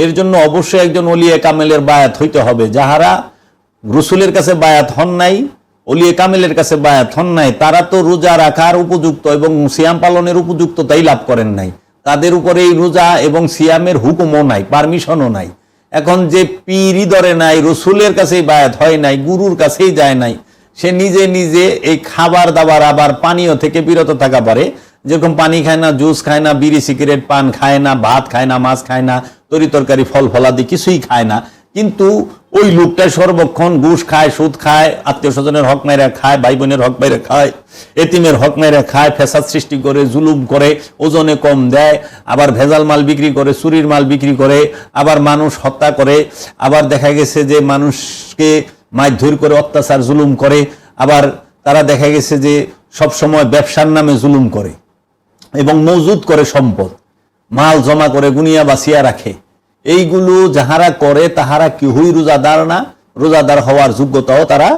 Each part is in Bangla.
এর জন্য অবশ্যই একজন ওলিয়ে কামেলের বায়াত হইতে হবে। যাহারা রসুলের কাছে বায়াত হন নাই, ওলিয়ে কামেলের কাছে বায়াত হন নাই, তারা তো রোজা রাখার উপযুক্ত এবং সিয়াম পালনের উপযুক্ত তাই লাভ করেন নাই। তাদের উপরে এই রোজা এবং সিয়ামের হুকুমও নাই, পারমিশনও নাই। এখন যে পীরই ধরে নাই, রসুলের কাছেই বায়াত হয় নাই, গুরুর কাছেই যায় নাই, সে নিজে নিজে এই খাবার দাবার আবার পানীয় থেকে বিরত থাকা পারে। যেরকম পানি খায় না, জুস খায় না, বিড়ি সিগারেট পান খায় না, ভাত খায় না, মাছ খায় না, তরি তরকারি ফল ফলাদি কিছুই খায় না, কিন্তু ওই লোকটা সর্বক্ষণ ঘুষ খায়, সুদ খায়, আত্মীয় স্বজনের হক মাইরা খায়, ভাই বোনের হক মাইরা খায়, এতিমের হক মাইরা খায়, ফ্যাসাদ সৃষ্টি করে, জুলুম করে, ওজনে কম দেয়, আবার ভেজাল মাল বিক্রি করে, চুরির মাল বিক্রি করে, আবার মানুষ হত্যা করে, আবার দেখা গেছে যে মানুষকে মারধর করে অত্যাচার জুলুম করে, আবার তারা দেখা গেছে যে সব সময় ব্যবসার নামে জুলুম করে এবং মজুদ করে সম্পদ, মাল জমা করে গুনিয়া বাঁচিয়া রাখে। এইগুলো যাহারা করে তাহারা কেউই রোজাদার না, রোজাদার হওয়ার যোগ্যতাও তারা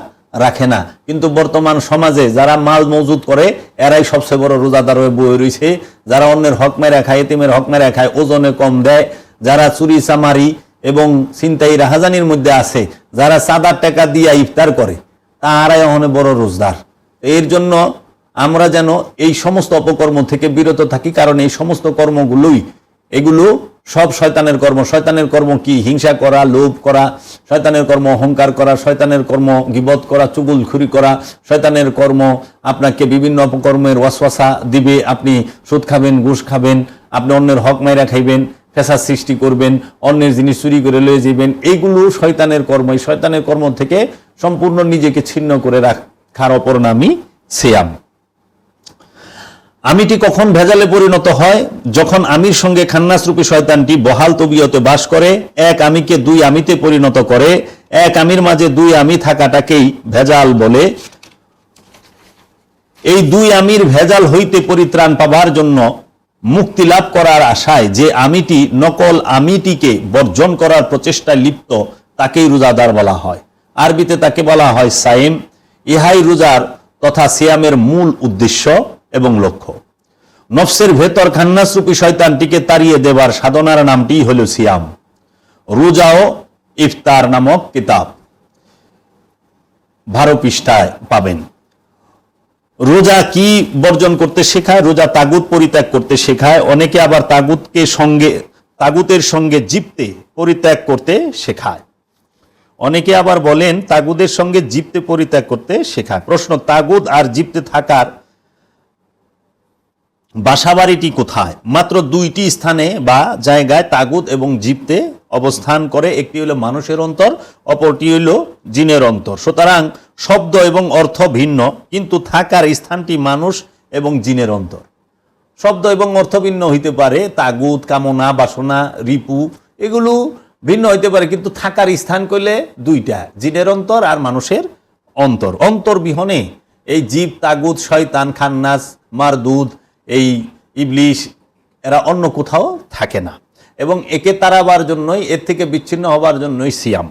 রাখে না। কিন্তু বর্তমান সমাজে যারা মাল মজুদ করে এরাই সবচেয়ে বড় রোজাদার হয়ে বয়ে রয়েছে। যারা অন্যের হক মেরা খায়, এতিমের হক মেরা খায়, ওজনে কম দেয়, যারা চুরি চামারি এবং ছিনতাই রাহাজানির মধ্যে আছে, যারা চাঁদার টাকা দিয়া ইফতার করে, তাহারাই এখন বড় রোজদার। এর জন্য আমরা যেন এই সমস্ত অপকর্ম থেকে বিরত থাকি, কারণ এই সমস্ত এগুলো সব শয়তানের কর্ম। শয়তানের কর্ম কি? হিংসা করা, লোভ করা, শয়তানের কর্ম অহংকার করা, শয়তানের কর্ম গীবত করা, চুগলখুরি করা, শয়তানের কর্ম আপনাকে বিভিন্ন অপকর্মের ওয়াসওয়াসা দিবে। আপনি সুদ খাবেন, ঘুষ খাবেন, আপনি অন্যের হক মাইরা খাইবেন, ফ্যাসাদ সৃষ্টি করবেন, অন্যের জিনিস চুরি করে লয়ে যাবেন। এইগুলো শয়তানের কর্ম। এই শয়তানের কর্ম থেকে সম্পূর্ণ নিজেকে ছিন্ন করে রাখার অপর নামই সিয়াম। আমিটি কখন ভেজালে পরিণত হয়? যখন আমির সঙ্গে খান্নাস রূপী শয়তানটি বহাল তবিয়তে বাস করে, এক আমিকে দুই আমিতে পরিণত করে। এক আমির মাঝে দুই আমি থাকাটাকেই ভেজাল বলে। এই দুই আমির ভেজাল হইতে পরিত্রাণ পাবার জন্য মুক্তি লাভ করার আশায় যে আমিটি নকল আমিটিকে বর্জন করার প্রচেষ্টায় লিপ্ত, তাকেই রোজাদার বলা হয়। আরবিতে তাকে বলা হয় সাইম। ইহাই রোজার তথা সিয়ামের মূল উদ্দেশ্য এবং লক্ষ্য। নফসের ভেতর খান্নাস রূপী শয়তানটিকে তাড়িয়ে দেবার সাধনার নামটি হল সিয়াম। রোজা ও ইফতার নামক কিতাব 12 পৃষ্ঠায় পাবেন। রোজা কি বর্জন করতে শেখায়? রোজা তাগুত পরিত্যাগ করতে শেখায়। অনেকে আবার তাগুতের সঙ্গে জিপতে পরিত্যাগ করতে শেখায়। অনেকে আবার বলেন তাগুদের সঙ্গে জিপতে পরিত্যাগ করতে শেখায়। প্রশ্ন, তাগুদ আর জিপতে থাকার বাসাবাড়িটি কোথায়? মাত্র 2টি স্থানে বা জায়গায় তাগুদ এবং জিপতে অবস্থান করে। একটি হলো মানুষের অন্তর, অপরটি হলো জিনের অন্তর। সুতরাং শব্দ এবং অর্থ ভিন্ন, কিন্তু থাকার স্থানটি মানুষ এবং জিনের অন্তর। শব্দ এবং অর্থ ভিন্ন হইতে পারে, তাগুদ, কামনা, বাসনা, রিপু এগুলো ভিন্ন হইতে পারে, কিন্তু থাকার স্থান কইলে 2টা, জিনের অন্তর আর মানুষের অন্তর। অন্তর বিহনে এই জীব, তাগুদ, শয়তান, খান্নাস, মারদুদ, এই ইবলিশ এরা অন্য কোথাও থাকে না, এবং একে তাড়াবার জন্যই, এর থেকে বিচ্ছিন্ন হবার জন্যই সিয়াম।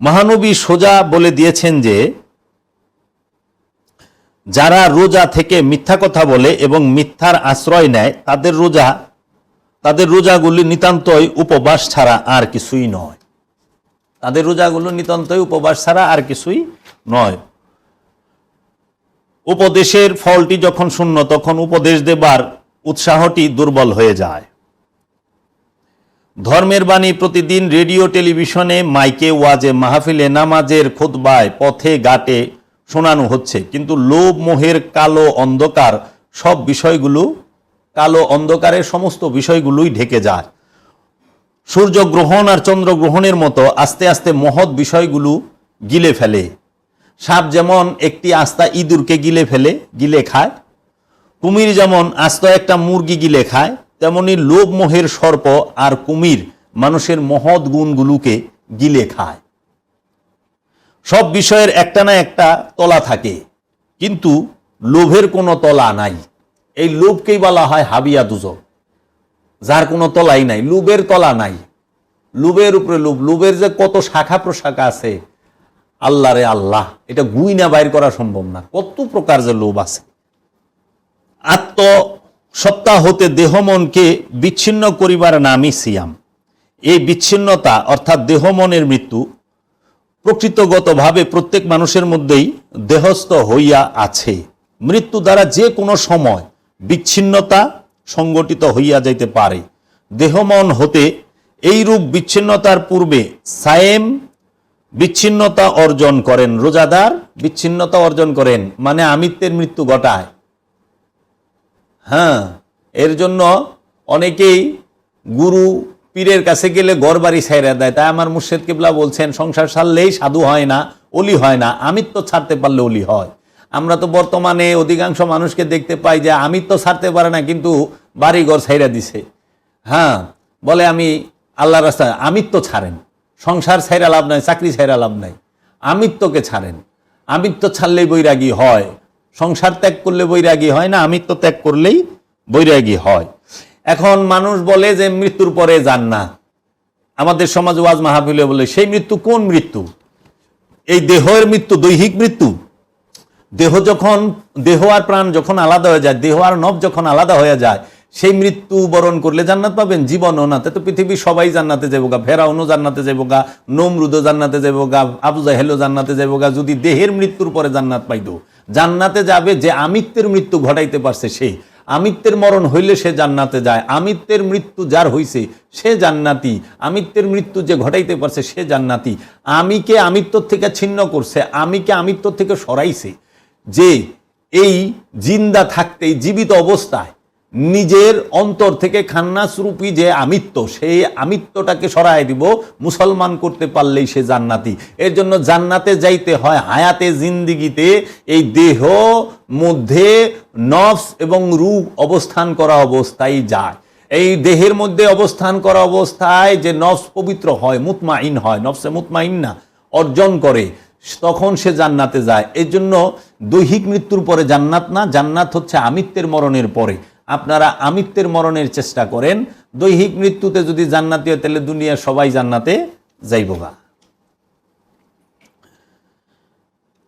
মহানবী সোজা বলে দিয়েছেন যে যারা রোজা থেকে মিথ্যা কথা বলে এবং মিথ্যার আশ্রয় নেয় তাদের রোজাগুলি নিতান্তই উপবাস ছাড়া আর কিছুই নয়। তাদের রোজাগুলো নিতান্তই উপবাস ছাড়া আর কিছুই নয়। উপদেশের ফলটি যখন শূন্য, তখন উপদেশ দেবার উৎসাহটি দুর্বল হয়ে যায়। ধর্মের বাণী প্রতিদিন রেডিও, টেলিভিশনে, মাইকে, ওয়াজে, মাহফিলে, নামাজের খুতবায়, পথে ঘাটে শোনানো হচ্ছে, কিন্তু লোভ, মোহের কালো অন্ধকার কালো অন্ধকারের সমস্ত বিষয়গুলোই ঢেকে যায়। সূর্যগ্রহণ আর চন্দ্রগ্রহণের মতো আস্তে আস্তে মহৎ বিষয়গুলো গিলে ফেলে। সাপ যেমন একটি আস্তা ইঁদুরকে গিলে খায়, কুমির যেমন আস্ত একটা মুরগি গিলে খায়, তেমনি লোভ মোহের সর্প আর কুমির মানুষের মহৎ গুণগুলোকে গিলে খায়। সব বিষয়ের একটা না একটা তলা থাকে, কিন্তু লোভের কোনো তলা নাই। এই লোভকেই বলা হয় হাবিয়া দুজক, যার কোনো তলাই নাই। লোভের তলা নাই, লোভের উপরে লোভ। লোভের যে কত শাখা প্রশাখা আছে, আল্লাহ রে আল্লাহ, এটা গুইনা বাইর করা সম্ভব না, কত প্রকার যে লোভ আছে। আত্মসত্তা হতে দেহ মনকে বিচ্ছিন্ন করিবার নামই সিয়াম। এই বিচ্ছিন্নতা অর্থাৎ দেহ মনের মৃত্যু প্রকৃতগতভাবে প্রত্যেক মানুষের মধ্যেই দেহস্থ হইয়া আছে। মৃত্যু দ্বারা যে কোনো সময় বিচ্ছিন্নতা সংগঠিত হইয়া যাইতে পারে। দেহ মন হতে এইরূপ বিচ্ছিন্নতার পূর্বে সায়েম বিচ্ছিন্নতা অর্জন করেন, রোজাদার বিচ্ছিন্নতা অর্জন করেন, মানে আমিত্বের মৃত্যু ঘটায়। হ্যাঁ, এর জন্য অনেকেই গুরু পীরের কাছে গেলে ঘর বাড়ি ছাইরা দেয়। তাই আমার মুর্শিদ কিবলা বলছেন, সংসার ছাড়লেই সাধু হয় না, অলি হয় না, আমিত্ব ছাড়তে পারলে অলি হয়। আমরা তো বর্তমানে অধিকাংশ মানুষকে দেখতে পাই যে আমিত্ব ছাড়তে পারে না, কিন্তু বাড়ি ঘর ছাইরা দিছে। হ্যাঁ, বলে আমি আল্লাহর রাস্তায়। আমিত্ব ছাড়েন, সংসার ছাইরা লাভ নাই, চাকরি ছাইরা লাভ নাই, আমিত্বকে ছাড়েন। আমিত্ব ছাড়লেই বৈরাগী হয়, সংসার ত্যাগ করলে বৈরাগী হয় না, আমিত্ব ত্যাগ করলেই বৈরাগী হয়। এখন মানুষ বলে যে মৃত্যুর পরে জান্নাত। আমাদের সমাজ ওয়াজ মাহফিলে বলে সেই মৃত্যু কোন মৃত্যু? এই দেহের মৃত্যু, দৈহিক মৃত্যু। দেহ আর প্রাণ যখন আলাদা হয়ে যায়, দেহ আর নব যখন আলাদা হয়ে যায়, সেই মৃত্যু বরণ করলে জান্নাত পাবেন? জীবনও না। তো পৃথিবীর সবাই জান্নাতে যাবো গা, ফেরাউনও জান্নাতে যাবো গা, নমরুদও জান্নাতে যাবো গা, আবু জাহেলও জান্নাতে যাবো গা। যদি দেহের মৃত্যুর পরে জান্নাত পাইতো, জান্নাতে যাবে যে আমিত্বের মৃত্যু ঘটাইতে পারছে সে। আমিত্বের মরণ হইলে সে জান্নাতে যায়। আমিত্বের মৃত্যু যার হইছে সে জান্নাতি। আমিত্বের মৃত্যু যে ঘটাইতে পারছে সে জান্নাতি। আমিকে আমিত্ব থেকে ছিন্ন করছে, আমিকে আমিত্ব থেকে সরাইছে। যে এই জিন্দা থাকতেই, জীবিত অবস্থায় নিজের অন্তর থেকে খান্নাসরূপী যে আমিত্ব, সেই আমিত্বটাকে সরাই দিব, মুসলমান করতে পারলেই সে জান্নাতি। এর জন্য জান্নাতে যাইতে হয় হায়াতে জিন্দিগিতে এই দেহ মধ্যে নফস এবং রূহ অবস্থান করা অবস্থায় যায়। এই দেহের মধ্যে অবস্থান করা অবস্থায় যে নফস পবিত্র হয়, মুতমাইন হয়, নফসে মুতমাইন্না অর্জন করে, তখন সে জান্নাতে যায়। এর জন্য দৈহিক মৃত্যুর পরে জান্নাত না, জান্নাত হচ্ছে আমিত্বের মরণের পরে। আপনারা আমিত্বের মরণের চেষ্টা করেন। দৈহিক মৃত্যুতে যদি জান্নাতি হয়, তাহলে দুনিয়ার সবাই জান্নাতে যাইবগা।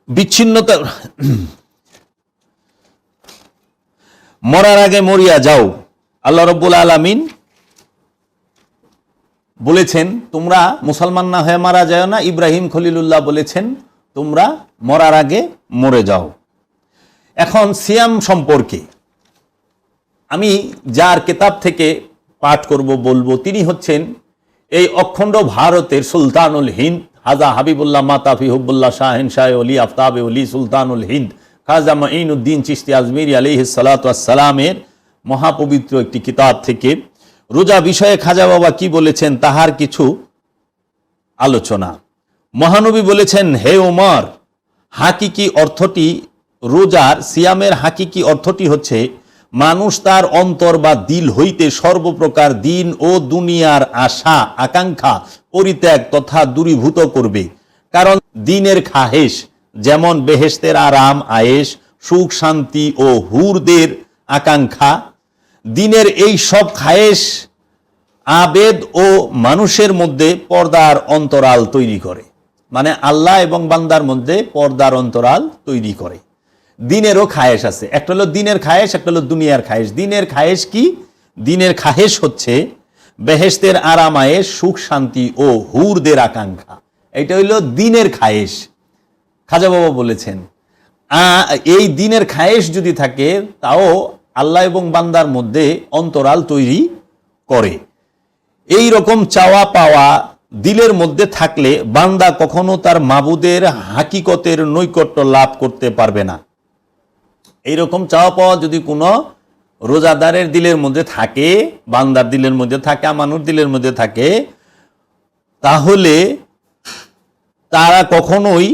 বিচ্ছিন্নতা, মরার আগে মরিয়া যাও। আল্লাহ রাব্বুল আলামিন বলেছেন তোমরা মুসলমান না হয়ে মারা যায় না। ইব্রাহিম খলিলুল্লাহ বলেছেন তোমরা মরার আগে মরে যাও। এখন সিয়াম সম্পর্কে আমি যার কিতাব থেকে পাঠ করব বলবো, তিনি হচ্ছেন এই অখণ্ড ভারতের সুলতানুল হিন্দ হাজা হাবিবুল্লাহ মাতাফি হুব্বুল্লাহ শাহিন শাহ অলি আফতাবে অলি সুলতানুল হিন্দ খাজা মাঈনুদ্দিন চিশতি আজমিরি আলাইহিস সালাতু ওয়াস সালামের মহাপবিত্র একটি কিতাব থেকে রোজা বিষয়ে খাজা বাবা কি বলেছেন তাহার কিছু আলোচনা। মহানবী বলেছেন, হে ওমর, হাকিকি অর্থটি, রোজার সিয়ামের হাকিকি অর্থটি হচ্ছে মানুষ তার অন্তর বা দিল হইতে সর্বপ্রকার দিন ও দুনিয়ার আশা আকাঙ্ক্ষা পরিত্যাগ তথা দূরীভূত করবে। কারণ দিনের খাহেশ যেমন বেহেশতের আরাম আয়েশ, সুখ শান্তি ও হুরদের আকাঙ্ক্ষা, দিনের এই সব খায়েশ আবেদ ও মানুষের মধ্যে পর্দার অন্তরাল তৈরি করে। মানে আল্লাহ এবং বান্দার মধ্যে পর্দার অন্তরাল তৈরি করে। দিনেরও খায়েশ আছে, একটা হলো দিনের খায়েশ, একটা হলো দুনিয়ার খায়েশ। দিনের খায়েশ কি? দিনের খায়েশ হচ্ছে বেহেশতের আরাম আয়েশ, সুখ শান্তি ও হুরদের আকাঙ্ক্ষা। এটা হইল দিনের খায়েশ। খাজা বাবা বলেছেন এই দিনের খায়েশ যদি থাকে তাও আল্লাহ এবং বান্দার মধ্যে অন্তরাল তৈরি করে। এই রকম চাওয়া পাওয়া দিলের মধ্যে থাকলে বান্দা কখনো তার মাবুদের হাকিকতের নৈকট্য লাভ করতে পারবে না। এইরকম চাওয়া পাওয়া যদি কোনো রোজাদারের দিলের মধ্যে থাকে, বান্দার দিলের মধ্যে থাকে, আমানুর দিলের মধ্যে থাকে, তাহলে তারা কখনোই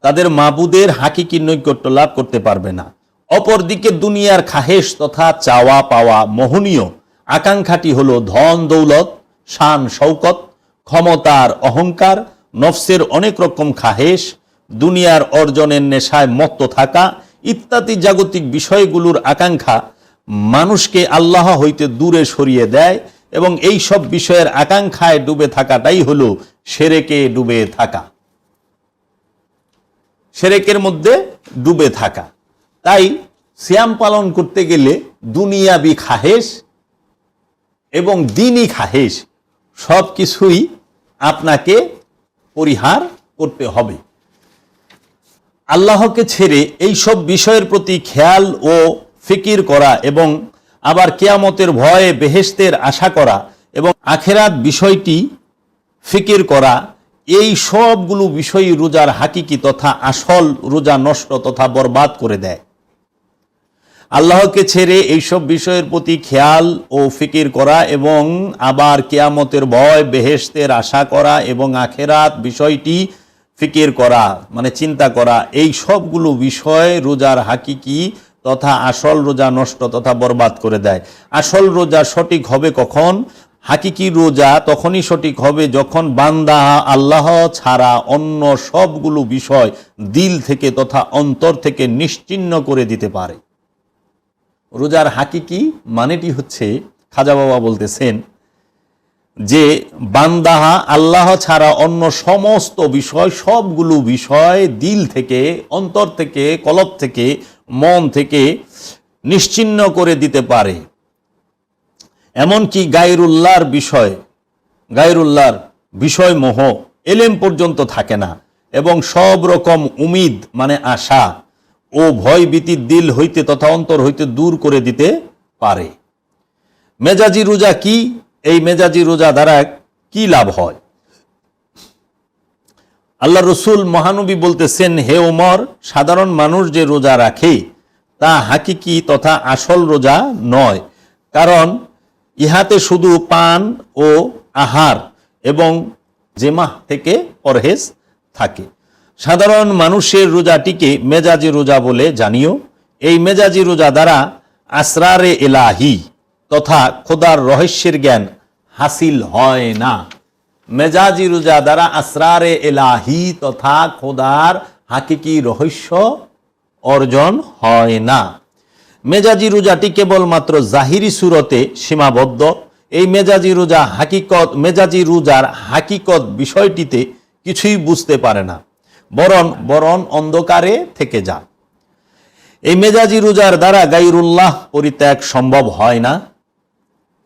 তাদের মাবুদের হাকিকি নৈকট্য লাভ করতে পারবে না। অপরদিকে দুনিয়ার খাহেশ তথা চাওয়া পাওয়া মোহনীয় আকাঙ্ক্ষাটি হলো ধন দৌলত, শান শৌকত, ক্ষমতার অহংকার, নফসের অনেক রকম খাহেশ, দুনিয়ার অর্জনের নেশায় মত্ত থাকা ইত্যাদি জাগতিক বিষয়গুলোর আকাঙ্ক্ষা মানুষকে আল্লাহ হইতে দূরে সরিয়ে দেয় এবং এই সব বিষয়ের আকাঙ্ক্ষায় ডুবে থাকাটাই হলো শিরকে ডুবে থাকা, শিরকের মধ্যে ডুবে থাকা। তাই সিয়াম পালন করতে গেলে দুনিয়াবি খাহেশ এবং দিনই খাহেশ, সব কিছুই আপনাকে পরিহার করতে হবে। আল্লাহকে ছেড়ে এই সব বিষয়ের প্রতি খেয়াল ও ফিকির করা এবং আবার কিয়ামতের ভয়ে বেহেশতের আশা করা এবং আখেরাত বিষয়টি ফিকির করা, এই সবগুলো বিষয়ই রোজার হাকিকি তথা আসল রোজা নষ্ট তথা বরবাদ করে দেয়। আল্লাহকে ছেড়ে এইসব বিষয়ের প্রতি খেয়াল ও ফিকির করা এবং আবার কিয়ামতের ভয় বেহেশতের আশা করা এবং আখেরাত বিষয়টি ফিকির করা মানে চিন্তা করা, এই সবগুলো বিষয় রোজার হাকিকি তথা আসল রোজা নষ্ট তথা বরবাদ করে দেয়। আসল রোজা সঠিক হবে কখন? হাকিকি রোজা তখনই সঠিক হবে যখন বান্দা আল্লাহ ছাড়া অন্য সবগুলো বিষয় দিল থেকে তথা অন্তর থেকে নিশ্চিহ্ন করে দিতে পারে। রোজার হাকিকি মানেটি হচ্ছে, খাজা বাবা বলতেছেন যে বান্দা আল্লাহ ছাড়া অন্য সমস্ত বিষয় সবগুলো বিষয় দিল থেকে অন্তর থেকে কলব থেকে মন থেকে নিশ্চিহ্ন করে দিতে পারে। এমনকি গায়রুল্লাহর বিষয় মোহ এলেম পর্যন্ত থাকে না এবং সব রকম উমিদ মানে আশা ও ভয় ভীতির দিল হইতে তথা অন্তর হইতে দূর করে দিতে পারে। মেজাজি রোজা কি? এই মেজাজি রোজা দ্বারা কি লাভ হয়? আল্লাহ রসুল মহানবী বলতেছেন, হে ওমর, সাধারণ মানুষ যে রোজা রাখে তা হাকিকি তথা আসল রোজা নয়, কারণ ইহাতে শুধু পান ও আহার এবং জেমাহ থেকে পরহেজ থাকে। সাধারণ মানুষের রোজাটিকে মেজাজি রোজা বলে জানিও। এই মেজাজি রোজা দ্বারা আসরারে এলাহি তথা খোদার রহস্যের জ্ঞান হাসিল হয় না। মেজাজি রোজা দ্বারা আসরারে এলাহি তথা খোদার হাকিকি রহস্য অর্জন হয় না। মেজাজি রোজাটি কেবলমাত্র জাহিরি সুরতে সীমাবদ্ধ। এই মেজাজি রোজার হাকিকত বিষয়টিতে কিছুই বুঝতে পারে না, বরং অন্ধকারে থেকে যায়। এই মেজাজি রোজার দ্বারা গায়রুল্লাহ পরিত্যাগ সম্ভব হয় না,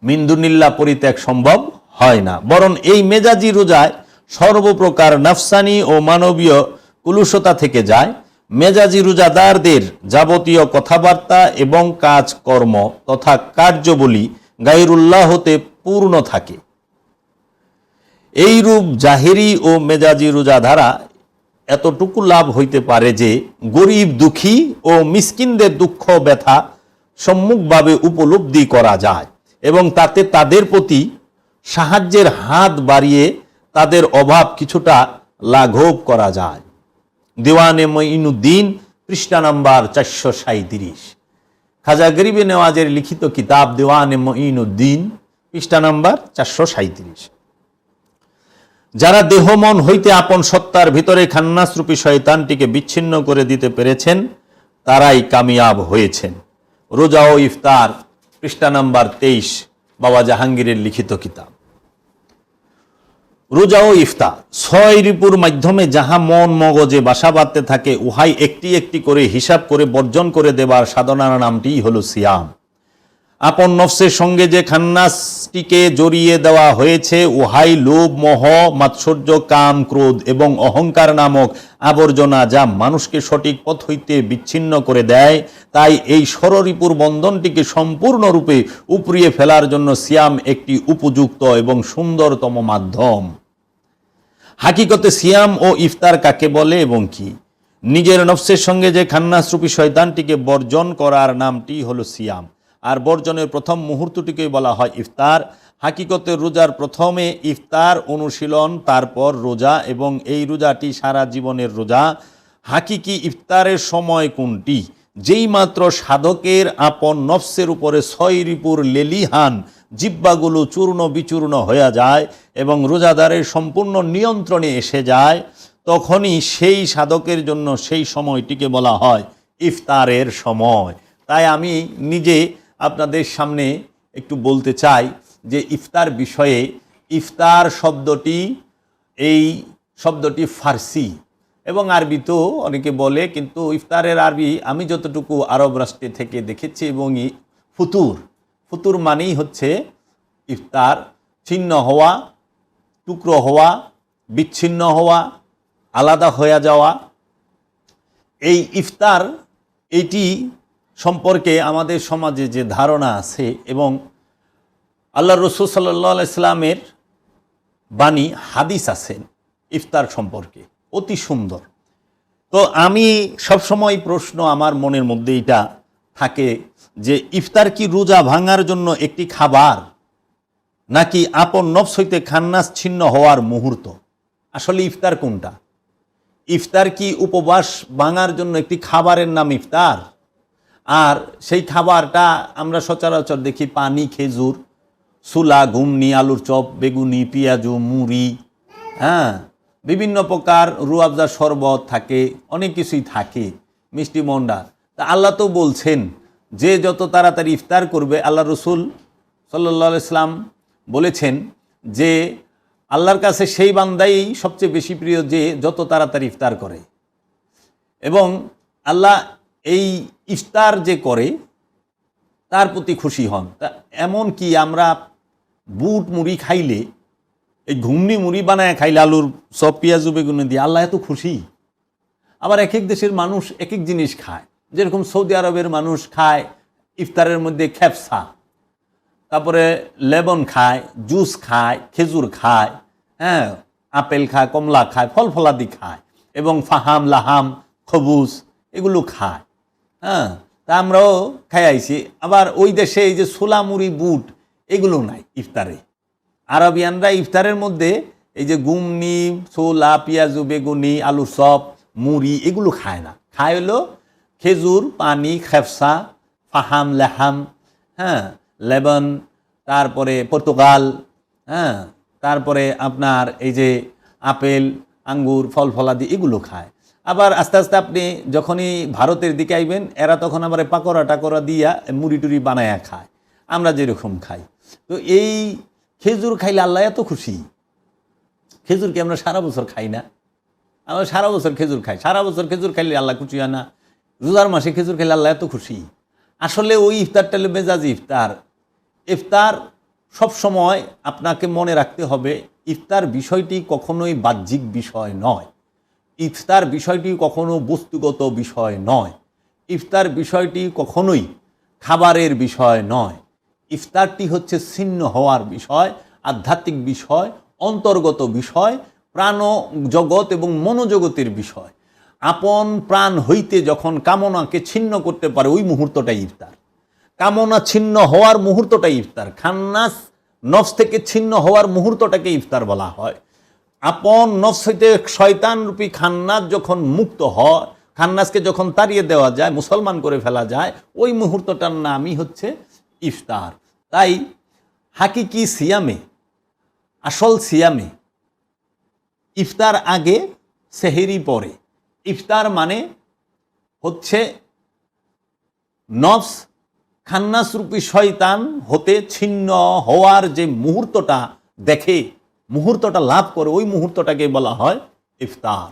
মিনদুনিল্লাহ পরিত্যাগ সম্ভব হয় না, বরং এই মেজাজি রোজায় সর্বপ্রকার নাফসানি ও মানবীয় কুলুষতা থেকে যায়। মেজাজি রোজাদারদের যাবতীয় কথাবার্তা এবং কাজকর্ম তথা কার্যবলী গায়রুল্লাহ হতে পূর্ণ থাকে। এইরূপ জাহেরি ও মেজাজি রোজা দ্বারা এতটুকু লাভ হইতে পারে যে গরিব দুঃখী ও মিসকিনদের দুঃখ ব্যথা সম্মুখভাবে উপলব্ধি করা যায় এবং তাতে তাদের প্রতি সাহায্যের হাত বাড়িয়ে তাদের অভাব কিছুটা লাঘব করা যায়। দেওয়ানে মঈনুদ্দিন, পৃষ্ঠা নাম্বার 437। খাজা গরিবে নেওয়াজের লিখিত কিতাব দেওয়ানে মঈনুদ্দিন, পৃষ্ঠা নাম্বার 437। যারা দেহ মন হইতে আপন সত্তার ভিতরে খান্নাসরূপী শয়তানটিকে বিচ্ছিন্ন করে দিতে পেরেছেন তারাই কামিয়াব হয়েছেন। রোজা ও ইফতার, পৃষ্ঠা নাম্বার 23, বাবা জাহাঙ্গীরের লিখিত কিতাব। রোজা ও ইফতার 6 রিপুর মাধ্যমে যাহা মন মগজে বাসা বাঁধতে থাকে উহাই একটি একটি করে হিসাব করে বর্জন করে দেবার সাধনার নামটিই হলো সিয়াম। আপন নফসের সঙ্গে যে খান্নাসটিকে জড়িয়ে দেওয়া হয়েছে উহাই লোভ, মোহ, মাৎসর্য, কাম, ক্রোধ এবং অহংকার নামক আবর্জনা, যা মানুষকে সঠিক পথ হইতে বিচ্ছিন্ন করে দেয়। তাই এই ষড়রিপুর বন্ধনটিকে সম্পূর্ণরূপে উপড়িয়ে ফেলার জন্য সিয়াম একটি উপযুক্ত এবং সুন্দরতম মাধ্যম। হাকিকতে সিয়াম ও ইফতার কাকে বলে এবং কি? নিজের নফসের সঙ্গে যে খান্নাসরূপী শয়তানটিকে বর্জন করার নামটি হলো সিয়াম, আর বর্জনের প্রথম মুহূর্তটিকে বলা হয় ইফতার। হাকিকতে রোজার প্রথমে ইফতার অনুশীলন, তারপর রোজা, এবং এই রোজাটি সারা জীবনের রোজা। হাকিকি ইফতারের সময় কোনটি? যেই মাত্র সাধকের আপন নফসের উপরে 6 রিপুর লেলিহান জিব্বাগুলো চূর্ণ বিচূর্ণ হয়ে যায় এবং রোজাদারের সম্পূর্ণ নিয়ন্ত্রণে এসে যায়, তখনই সেই সাধকের জন্য সেই সময়টিকে বলা হয় ইফতারের সময়। তাই আমি নিজে আপনাদের সামনে একটু বলতে চাই যে ইফতার বিষয়ে, ইফতার শব্দটি, এই শব্দটি ফার্সি এবং আরবিতেও অনেকে বলে, কিন্তু ইফতারের আরবি আমি যতটুকু আরব রাষ্ট্রে থেকে দেখেছি এবং ফুতুর মানেই হচ্ছে ইফতার, ছিন্ন হওয়া টুকরো হওয়া, বিচ্ছিন্ন হওয়া, আলাদা হয়ে যাওয়া, এই ইফতার এটি সম্পর্কে আমাদের সমাজে যে ধারণা আছে এবং আল্লাহ রসুল সাল্লাল্লাহু আলাইহি সাল্লামের বাণী হাদিস আছেন ইফতার সম্পর্কে অতি সুন্দর। তো আমি সবসময় প্রশ্ন আমার মনের মধ্যে এটা থাকে যে ইফতার কি রোজা ভাঙার জন্য একটি খাবার নাকি আপন নফস হইতে খান্নাস ছিন্ন হওয়ার মুহূর্ত? আসলে ইফতার কোনটা? ইফতার কি উপবাস ভাঙার জন্য একটি খাবারের নাম ইফতার? আর সেই খাবারটা আমরা সচরাচর দেখি পানি, খেজুর, সুলা, ঘুমনি, আলুর চপ, বেগুনি, পেঁয়াজু, মুড়ি, বিভিন্ন প্রকার রুয়াবজার শরবত থাকে, অনেক কিছুই থাকে, মিষ্টি মন্ডা। তা আল্লাহ তো বলছেন যে যত তাড়াতাড়ি ইফতার করবে, আল্লাহ রসুল সাল্লাল্লাহু আলাইহি সাল্লাম বলেছেন যে আল্লাহর কাছে সেই বান্দাই সবচেয়ে বেশি প্রিয় যে যত তাড়াতাড়ি ইফতার করে। এবং আল্লাহ এই ইফতার যে করে তার প্রতি খুশি হন। তা এমন কি আমরা বুট মুড়ি খাইলে, এই ঘুমনি মুড়ি বানায় খাইলে আলুর সব পেঁয়াজু বেগুনি দিয়ে আল্লাহ এত খুশি? আবার এক এক দেশের মানুষ এক এক জিনিস খায়। যেরকম সৌদি আরবের মানুষ খায় ইফতারের মধ্যে খেপসা, তারপরে লেবন খায়, জুস খায়, খেজুর খায়, আপেল খায়, কমলা খায়, ফল ফলাদি খায় এবং ফাহাম, লাহাম, খবুজ এগুলো খায়। তা আমরাও খাই আইছি। আবার ওই দেশে এই যে ছোলা, মুড়ি, বুট এগুলো নাই ইফতারে। আরবিয়ানরা ইফতারের মধ্যে এই যে গুমনি, ছোলা, পেঁয়াজু বেগুনি, আলুর চপ, মুড়ি এগুলো খায় না। খায় হলো খেজুর, পানি, খেফসা, ফাহাম, লেহাম, লেবন, তারপরে পর্তুগাল, তারপরে আপনার এই যে আপেল, আঙ্গুর, ফল ফলাদি এগুলো খায়। আবার আস্তে আস্তে আপনি যখনই ভারতের দিকে আইবেন এরা তখন আবার পাকোড়া টাকোড়া দিয়া মুড়ি টুড়ি বানায়া খায়, আমরা যেরকম খাই। তো এই খেজুর খাইলে আল্লাহ এত খুশি। খেজুরকে আমরা সারা বছর খাই না? আমরা সারা বছর খেজুর খাই। সারা বছর খেজুর খাইলে আল্লাহ খুশি হয় না? রোজার মাসে খেজুর খাইলে আল্লাহ এত খুশি? আসলে ওই ইফতারটা হলো মেজাজি ইফতার। ইফতার সবসময় আপনাকে মনে রাখতে হবে, ইফতার বিষয়টি কখনোই বাহ্যিক বিষয় নয়। ইফতার বিষয়টি কখনো বস্তুগত বিষয় নয়। ইফতার বিষয়টি কখনোই খাবারের বিষয় নয়। ইফতারটি হচ্ছে ছিন্ন হওয়ার বিষয়, আধ্যাত্মিক বিষয়, অন্তর্গত বিষয়, প্রাণ জগৎ এবং মনোজগতের বিষয়। আপন প্রাণ হইতে যখন কামনাকে ছিন্ন করতে পারে ওই মুহূর্তটাই ইফতার। কামনা ছিন্ন হওয়ার মুহূর্তটাই ইফতার। খান্নাস নফস থেকে ছিন্ন হওয়ার মুহূর্তটাকে ইফতার বলা হয়। আপন নফস হইতে শয়তান রূপী খান্নাস যখন মুক্ত হয়, খান্নাসকে যখন তাড়িয়ে দেওয়া যায়, মুসলমান করে ফেলা যায়, ওই মুহূর্তটার নামই হচ্ছে ইফতার। তাই হাকিকি সিয়ামে, আসল সিয়ামে ইফতার আগে, সেহেরি পরে। ইফতার মানে হচ্ছে নফস খান্নাস রূপী শয়তান হতে ছিন্ন হওয়ার যে মুহূর্তটা দেখে, মুহূর্তটা লাভ করে, ওই মুহূর্তটাকে বলা হয় ইফতার।